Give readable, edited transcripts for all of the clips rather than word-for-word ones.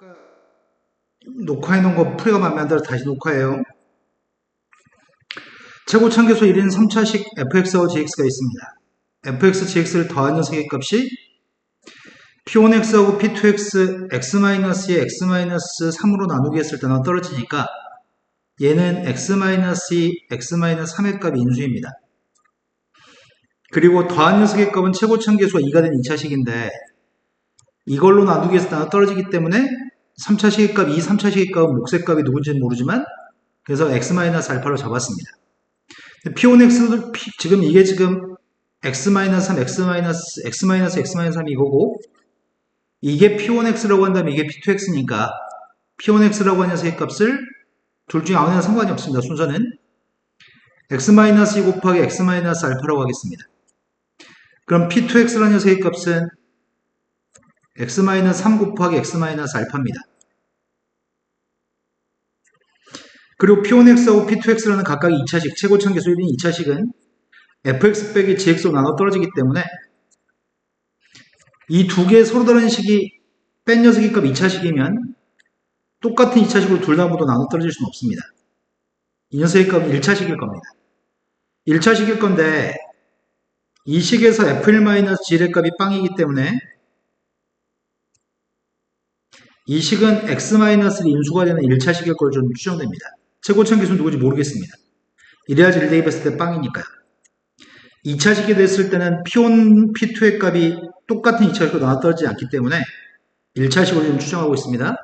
아까 녹화해놓은 거 프리가 마음에 안 들어 다시 녹화해요. 최고참계수 1인 3차식 fx하고 gx가 있습니다. fx, gx를 더한 녀석의 값이 p1x하고 p2x x-2에 x-3으로 나누기 했을 때 떨어지니까 얘는 x-2, x-3의 값이 인수입니다. 그리고 더한 녀석의 값은 최고참계수가 2가 된 2차식인데 이걸로 나누기 해서 떨어지기 때문에 3차식의 값, 3차식의 값은 몫의 값이 누군지는 모르지만 그래서 x-알파로 잡았습니다. p1x도 지금 이게 지금 x-3, x-3 이거고 이게 p1x라고 한다면 이게 p2x니까 p1x라고 하는 녀석의 값을 둘 중에 아무나 상관이 없습니다. 순서는 x-2 곱하기 x-알파라고 하겠습니다. 그럼 p2x라는 녀석의 값은 x-3 곱하기 x-알파입니다. 그리고 p1x하고 p2x라는 각각 2차식, 최고참계수 1인 2차식은 fx 빼기 gx로 나눠 떨어지기 때문에 이 두 개의 서로 다른 식이 뺀 녀석의 값 2차식이면 똑같은 2차식으로 둘 다 모두 나눠 떨어질 수는 없습니다. 이 녀석의 값은 1차식일 겁니다. 1차식일 건데 이 식에서 f1-g의 값이 빵이기 때문에 이 식은 x-를 인수가 되는 1차식일 걸로 좀 추정됩니다. 최고참계수는 누구지 모르겠습니다. 이래야지 1 대입했을 때 빵이니까요. 2차식이 됐을 때는 p1, p2의 값이 똑같은 2차식으로 나눠 떨어지지 않기 때문에 1차식으로 좀 추정하고 있습니다.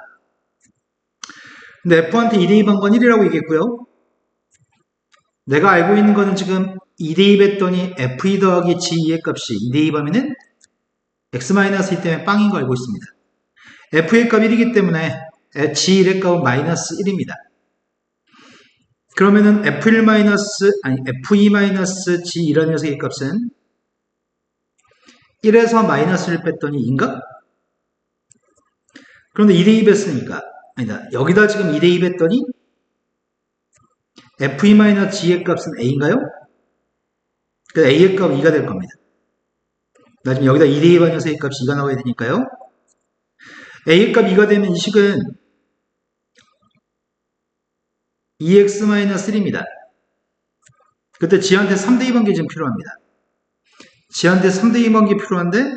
근데 f한테 2 대입한 건 1이라고 얘기했고요. 내가 알고 있는 거는 지금 2 대입했더니 f2 더하기 g2의 값이 2 대입하면은 x-2 때문에 빵인 거 알고 있습니다. f의 값 1이기 때문에 g1의 값은 마이너스 1입니다. 그러면은 f2-g1이라는 녀석의 값은 1에서 마이너스를 뺐더니 2인가? 그런데 2 대입했으니까 아니다. 여기다 지금 2 대입했더니 f2-g의 값은 a인가요? 그러니까 a의 값은 2가 될 겁니다. 나중에 여기다 2 대입한 녀석의 값이 2가 나와야 되니까요. a의 값 2가 되면 이 식은 2x-1입니다. 그때 g한테 3 대입한 게 지금 필요합니다. g한테 3 대입한 게 필요한데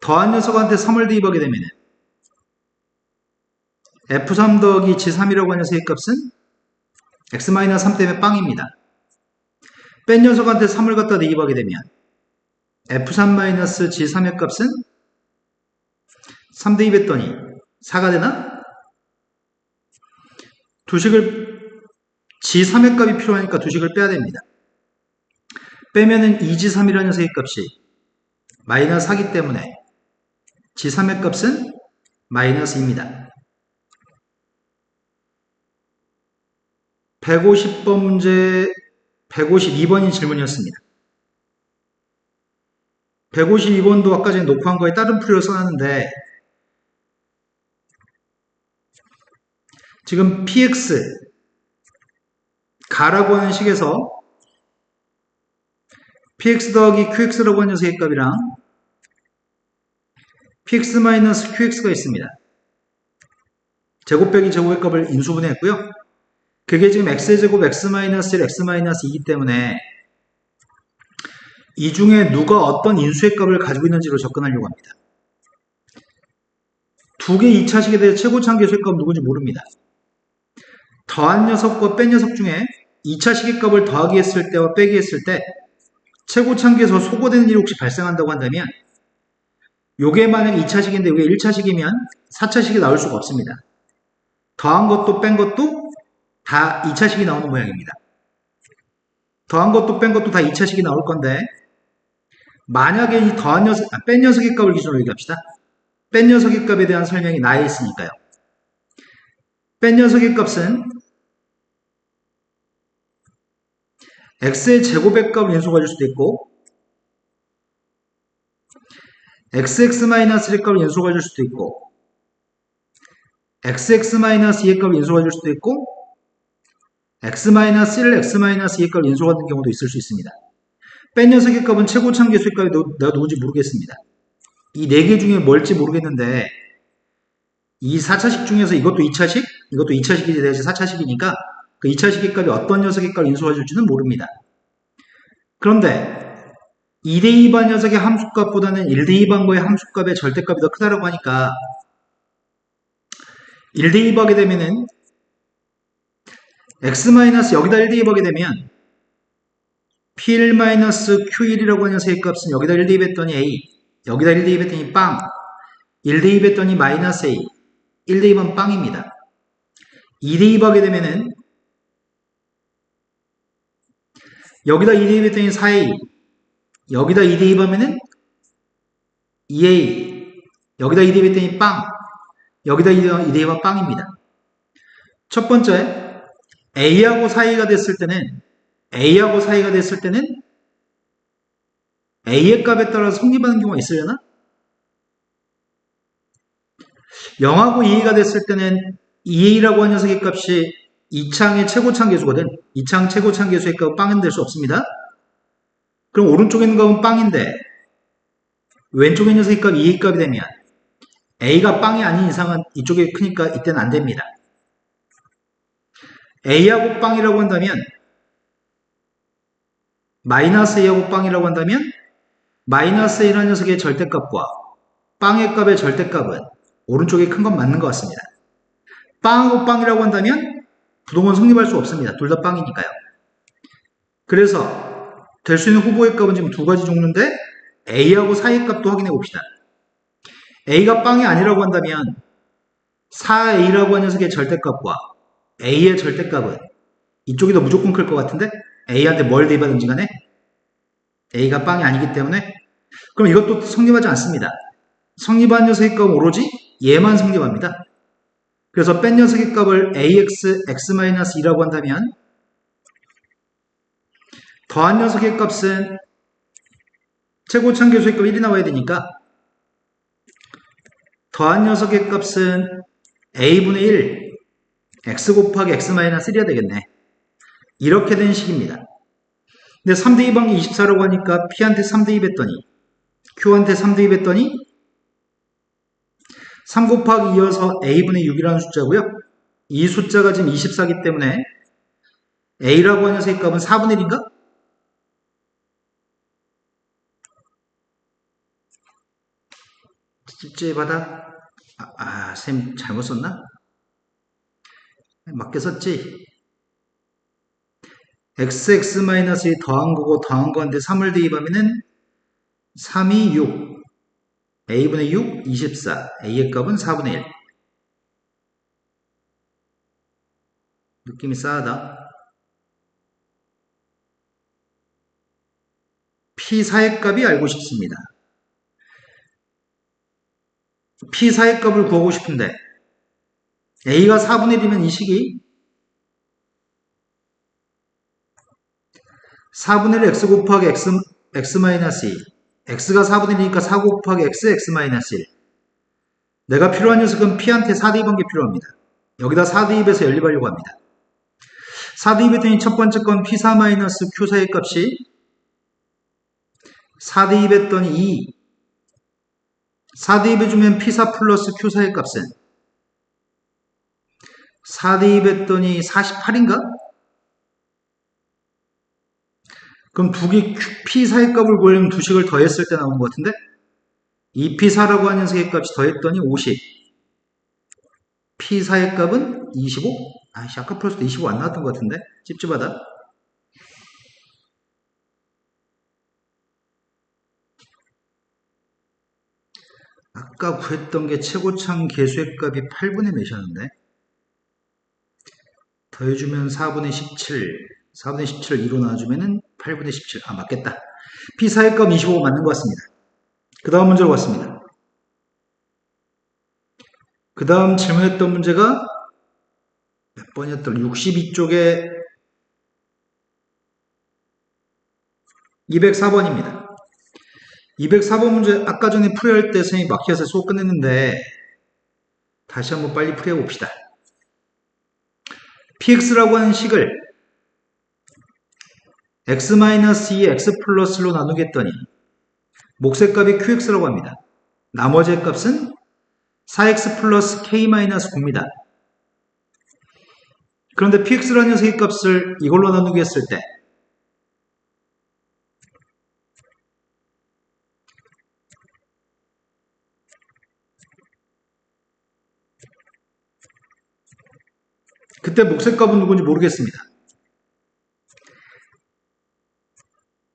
더한 녀석한테 3을 대입하게 되면 f3 더하기 g3이라고 하는 녀석의 값은 x-3 때문에 빵입니다. 뺀 녀석한테 3을 갖다 대입하게 되면 f3-g3의 값은 3 대입했더니 4가 되나? g3의 값이 필요하니까 두 식을 빼야 됩니다. 빼면은 2g3이라는 녀석의 값이 마이너스 4기 때문에 g3의 값은 마이너스 2입니다. 150번 문제 152번이 질문이었습니다. 152번도 아까 전에 녹화한 거에 다른 풀이를 써놨는데 지금 px 가라고 하는 식에서 px 더하기 qx라고 하는 녀석의 값이랑 px-qx가 있습니다. 제곱 빼기 제곱의 값을 인수분해했고요. 그게 지금 x의 제곱 x-1 x-2이기 때문에 이 중에 누가 어떤 인수의 값을 가지고 있는지로 접근하려고 합니다. 두 개 2차식에 대해 최고참계수의 값은 누군지 모릅니다. 더한 녀석과 뺀 녀석 중에 2차식의 값을 더하기 했을 때와 빼기 했을 때 최고참계수가 소거되는 일이 혹시 발생한다고 한다면 요게 만약에 2차식인데 요게 1차식이면 4차식이 나올 수가 없습니다. 더한 것도 뺀 것도 다 2차식이 나오는 모양입니다. 더한 것도 뺀 것도 다 2차식이 나올 건데 만약에 이 더한 녀석, 뺀 녀석의 값을 기준으로 얘기합시다. 뺀 녀석의 값에 대한 설명이 나에 있으니까요. 뺀 녀석의 값은 x의 제곱의 값을 인수가 줄 수도 있고 xx-의 값을 인수가 줄 수도 있고 xx-2의 값을 인수가 줄 수도 있고 x-1을 x-2의 값을 인수하는 경우도 있을 수 있습니다. 뺀 녀석의 값은 최고참계수의 값이 내가 누군지 모르겠습니다. 이 4개 중에 뭘지 모르겠는데 이 4차식 중에서 이것도 2차식, 이것도 2차식이 돼야지 4차식이니까 그 2차식의 값이 어떤 녀석의 값을 인수해 줄지는 모릅니다. 그런데 2대2반 녀석의 함수값보다는 1대2반거의 함수값의 절대값이 더 크다라고 하니까 1대2 하게 되면은 x- 여기다 1대2 하게 되면 P1-Q1이라고 하는 녀석의 값은 여기다 1대2 했더니 A, 여기다 1대2 했더니 빵, 1대2 했더니 마이너스 A, 1대2은 빵입니다. 2대2 하게 되면은 여기다 2대2 했더니 4A, 여기다 2대2 하면은 2A, 여기다 2대2 했더니 빵, 여기다 2대2 하면 빵입니다. 첫 번째, A하고 4A가 됐을 때는 A하고 4A가 됐을 때는 A의 값에 따라 성립하는 경우가 있으려나? 0하고 2A가 됐을 때는 2A라고 하는 녀석의 값이 2창의 최고창 계수거든. 2창 최고창 계수의 값은 빵은 될 수 없습니다. 그럼 오른쪽에 있는 값은 빵인데 왼쪽에 있는 녀석의 값이 2A 값이 되면 A가 빵이 아닌 이상은 이쪽이 크니까 이때는 안 됩니다. A하고 빵이라고 한다면 마이너스 A하고 빵이라고 한다면 마이너스 A라는 녀석의 절대값과 빵의 값의 절대값은 오른쪽이 큰 건 맞는 것 같습니다. 빵하고 빵이라고 한다면 부동은 성립할 수 없습니다. 둘 다 빵이니까요. 그래서 될 수 있는 후보의 값은 지금 두 가지 종류인데 A하고 4의 값도 확인해 봅시다. A가 빵이 아니라고 한다면 4A라고 하는 녀석의 절대값과 A의 절대값은 이쪽이 더 무조건 클 것 같은데 A한테 뭘 대입하든지 간에 A가 빵이 아니기 때문에 그럼 이것도 성립하지 않습니다. 성립한 녀석의 값은 오로지 얘만 성립합니다. 그래서 뺀 녀석의 값을 AX, X-2라고 한다면 더한 녀석의 값은 최고창 계수의 값 1이 나와야 되니까 더한 녀석의 값은 A분의 1 X 곱하기 X-1이야 되겠네. 이렇게 된 식입니다. 근데 3대2 방이 24라고 하니까 P한테 3대2 했더니 Q한테 3대2 했더니 3 곱하기 2여서 A분의 6이라는 숫자고요. 이 숫자가 지금 24이기 때문에 A라고 하는 녀석의 값은 4분의 1인가? 찝찝하다. 쌤 잘못 썼나? 맞게 썼지? XX-1이 더한 거고 더한 거한테 3을 대입하면은 3이 6, A분의 6, 24, A의 값은 4분의 1. 느낌이 싸하다. P4의 값이 알고 싶습니다. P4의 값을 구하고 싶은데 A가 4분의 1이면 이 식이 4분의 1 X 곱하기 X-2 X가 4분의 1이니까 4 곱하기 X, X-1 내가 필요한 녀석은 P한테 4대입한 게 필요합니다. 여기다 4대입해서 연립하려고 합니다. 4대입했더니 첫 번째 건 P4-Q4의 값이 4대입했더니 2 4대입해주면 P4 플러스 Q4의 값은 4대입했더니 48인가? 그럼 P4의 값을 구하려면 두 식을 더했을 때 나오는 것 같은데 2P4라고 하는 녀석의 값이 더했더니 50 P4의 값은 25? 아까 풀었을 때 25 안 나왔던 것 같은데 찝찝하다. 아까 구했던 게 최고창 계수의 값이 8분의 몇이었는데 더해주면 4분의 17 4분의 17을 2로 나눠주면 8분의 17 맞겠다. P4의 값 25 맞는 것 같습니다. 그 다음 문제로 갔습니다. 그 다음 질문했던 문제가 몇 번이었던 62쪽에 204번입니다. 204번 문제 아까 전에 풀이할 때 선생님이 막혀서 수업 끝냈는데 다시 한번 빨리 풀이해 봅시다. px라고 하는 식을 x-2 x 플러스로 나누겠더니 몫의 값이 qx라고 합니다. 나머지의 값은 4x 플러스 k-9입니다. 그런데 px라는 녀석의 값을 이걸로 나누기 했을 때 그때 몫의 값은 누군지 모르겠습니다.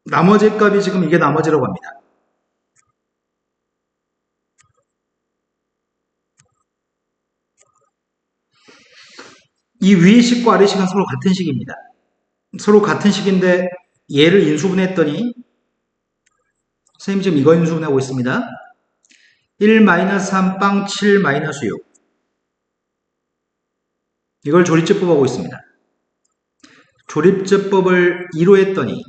나머지 값이 지금 이게 나머지라고 합니다. 이 위의 식과 아래 식은 서로 같은 식입니다. 서로 같은 식인데 얘를 인수분해했더니 선생님 지금 이거 인수분해하고 있습니다. 1-3 빵 7-6 이걸 조립제법 하고 있습니다. 조립제법을 2로 했더니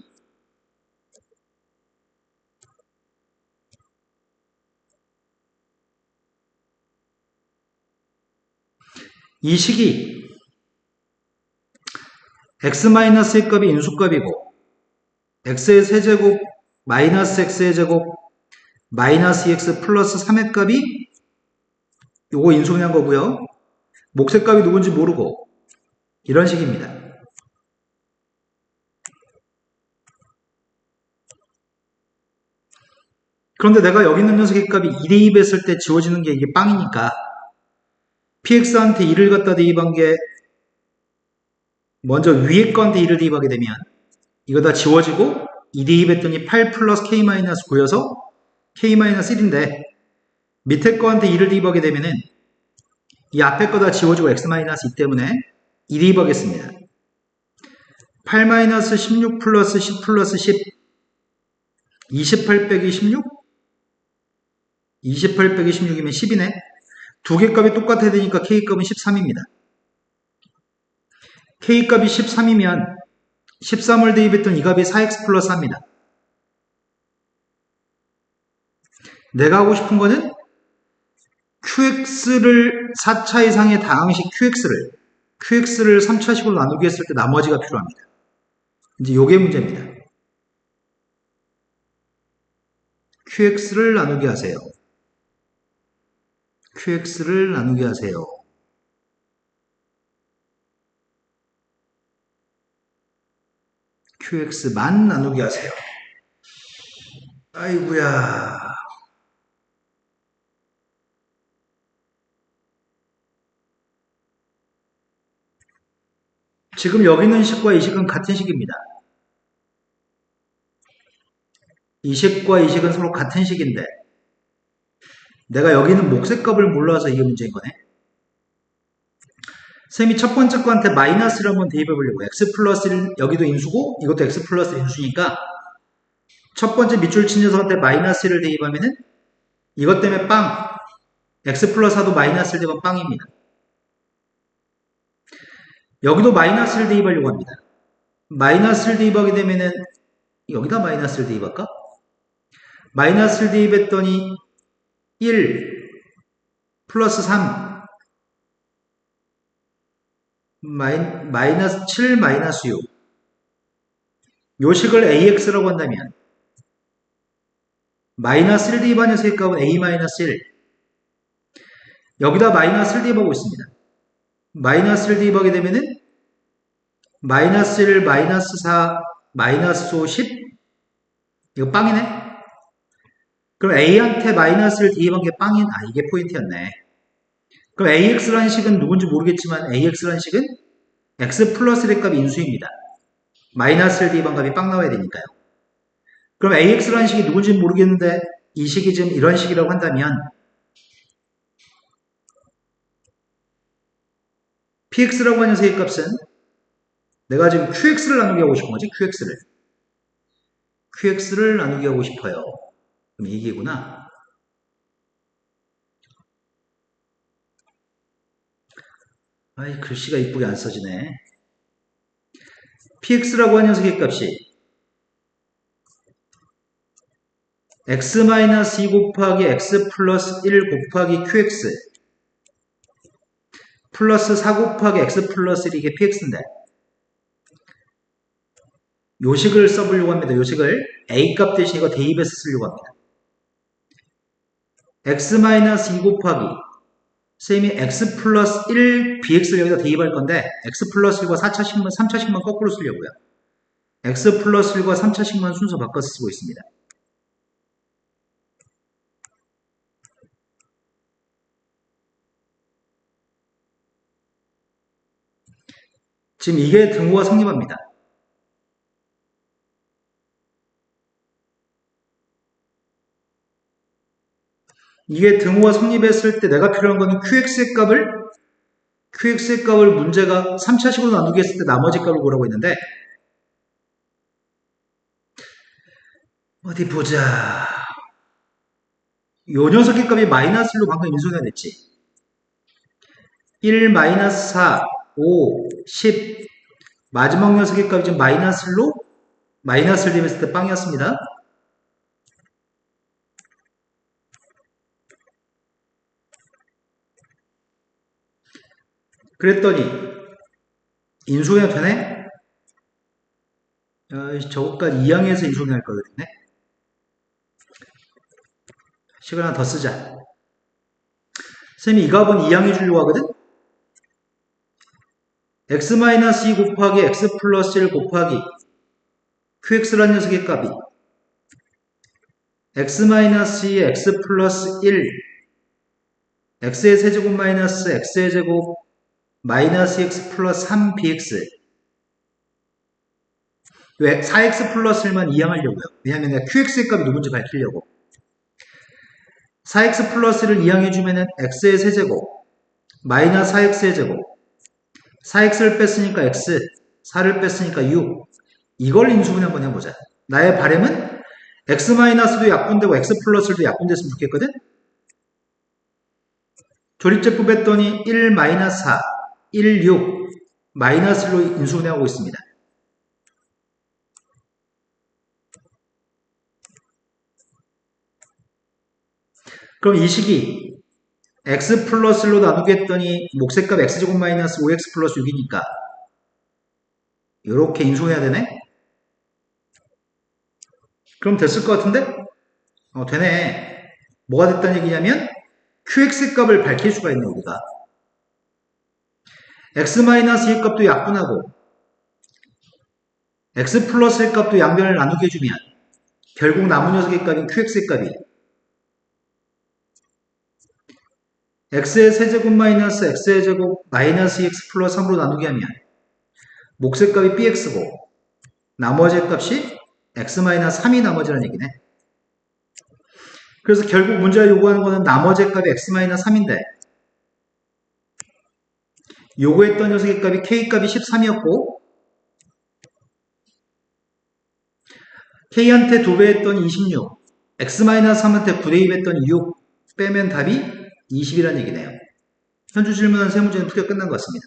이 식이 x-의 값이 인수값이고 x의 세제곱 마이너스 x의 제곱 마이너스 2x 플러스 3의 값이 요거 인수분해한 거고요. 몫의 값이 누군지 모르고 이런 식입니다. 그런데 내가 여기 있는 녀석의 값이 2 대입했을 때 지워지는 게 이게 빵이니까 px한테 2를 갖다 대입한 게 먼저 위에 거한테 2를 대입하게 되면 이거 다 지워지고 2 대입했더니 8 플러스 k-9여서 k-1인데 밑에 거한테 2를 대입하게 되면은 이 앞에 거 다 지워지고 x-2 때문에 2 대입하겠습니다. 8-16 플러스 10 플러스 10 28 빼기 16 28 빼기 16이면 10이네. 두 개 값이 똑같아야 되니까 k값은 13입니다. k값이 13이면 13을 대입했던 이 값이 4x 플러스 4입니다. 내가 하고 싶은 거는 qx를 4차 이상의 다항식 qx를 3차식으로 나누기 했을 때 나머지가 필요합니다. 이제 요게 문제입니다. qx를 나누게 하세요. qx를 나누게 하세요. qx만 나누게 하세요. 아이구야. 지금 여기 있는 식과 이 식은 같은 식입니다. 이 식과 이 식은 서로 같은 식인데 내가 여기 있는 몫의 값을 몰라서 이게 문제인 거네. 쌤이 첫 번째 거한테 마이너스를 한번 대입해 보려고. x 플러스 1 여기도 인수고 이것도 x 플러스 1 인수니까 첫 번째 밑줄 친 녀석한테 마이너스 1을 대입하면은 이것 때문에 빵 x 플러스 4도 마이너스를 대입하면 빵입니다. 여기도 마이너스를 대입하려고 합니다. 마이너스를 대입하게 되면은 여기다 마이너스를 대입할까? 마이너스를 대입했더니 1 플러스 3 마이너스 7 마이너스 6 요식을 ax라고 한다면 마이너스 1 대입한 녀석의 값은 a 마이너스 1 여기다 마이너스를 대입하고 있습니다. 마이너스를 대입하게 되면은 마이너스 1 마이너스 4 마이너스 5 10 이거 빵이네. 그럼 a한테 마이너스를 대입한 게 빵인 이게 포인트였네. 그럼 ax라는 식은 누군지 모르겠지만 ax라는 식은 x 플러스 1의 값이 인수입니다. 마이너스를 대입한 값이 빵 나와야 되니까요. 그럼 ax라는 식이 누군지 모르겠는데 이 식이 지금 이런 식이라고 한다면 px라고 하는 녀석의 값은 내가 지금 qx를 나누게 하고 싶은 거지. qx를 나누게 하고 싶어요. 그럼 이게구나. 아이 글씨가 이쁘게 안 써지네. px라고 하는 녀석의 값이 x-2 곱하기 x 플러스 1 곱하기 qx 플러스 4 곱하기 x 플러스 1 이게 px인데 요식을 써보려고 합니다. 요식을 a값 대신 이거 대입해서 쓰려고 합니다. x-2 곱하기 쌤이 x 플러스 1 bx를 여기다 대입할 건데 x 플러스 1과 4차식만 3차식만 거꾸로 쓰려고요. x 플러스 1과 3차식만 순서 바꿔서 쓰고 있습니다. 지금 이게 등호가 성립합니다. 이게 등호가 성립했을 때 내가 필요한 거는 qx의 값을 문제가 3차식으로 나누기 했을 때 나머지 값을 구하라고 했는데 어디 보자. 요 녀석의 값이 마이너스 1로 방금 인수가 됐지. 1, 마이너스 4, 5, 10 마지막 녀석의 값이 지금 마이너스 1로 마이너스를 대입했을 때 빵이었습니다. 그랬더니 인수해야 되네? 저것까지 2항에서 인수할 거거든요. 시간 하나 더 쓰자. 쌤이 이 값은 2항해 주려고 하거든? x-2 곱하기 x 플러스 1 곱하기 qx라는 녀석의 값이 x-2의 x 플러스 1 x의 세제곱 마이너스 x의 제곱 마이너스 x 플러스 3bx 왜? 4x 플러스 1만 이항하려고요. 왜냐하면 내가 qx의 값이 누군지 밝히려고. 4x 플러스 1을 이항해주면은 x의 세제곱 마이너스 4x의 제곱 4x를 뺐으니까 x 4를 뺐으니까 6 이걸 인수분해 한번 해보자. 나의 바램은 x-도 약분되고 x 플러스도 약분됐으면 좋겠거든. 조립제법 했더니 1 마이너스 4 1 6 마이너스 1로 인수분해하고 있습니다. 그럼 이 식이 x 플러스 1로 나누게 했더니 목색값 x제곱 마이너스 5x 플러스 6이니까 이렇게 인수해야 되네? 그럼 됐을 것 같은데? 되네. 뭐가 됐다는 얘기냐면 qx 값을 밝힐 수가 있네 우리가. x-1 값도 약분하고 x 플러스 1 값도 양변을 나누게 해주면 결국 남은 녀석의 값인 qx의 값이 x의 세제곱 마이너스 x의 제곱 마이너스 2x 플러스 3으로 나누게 하면 목색값이 bx고 나머지 값이 x-3이 나머지라는 얘기네. 그래서 결국 문제가 요구하는 거는 나머지 값이 x-3인데 요구했던 녀석의 값이 k값이 13이었고 k한테 2배 했더니 26 x-3한테 9대입 했더니 6 빼면 답이 20이라는 얘기네요. 현주 질문한 세 문제는 풀이가 끝난 것 같습니다.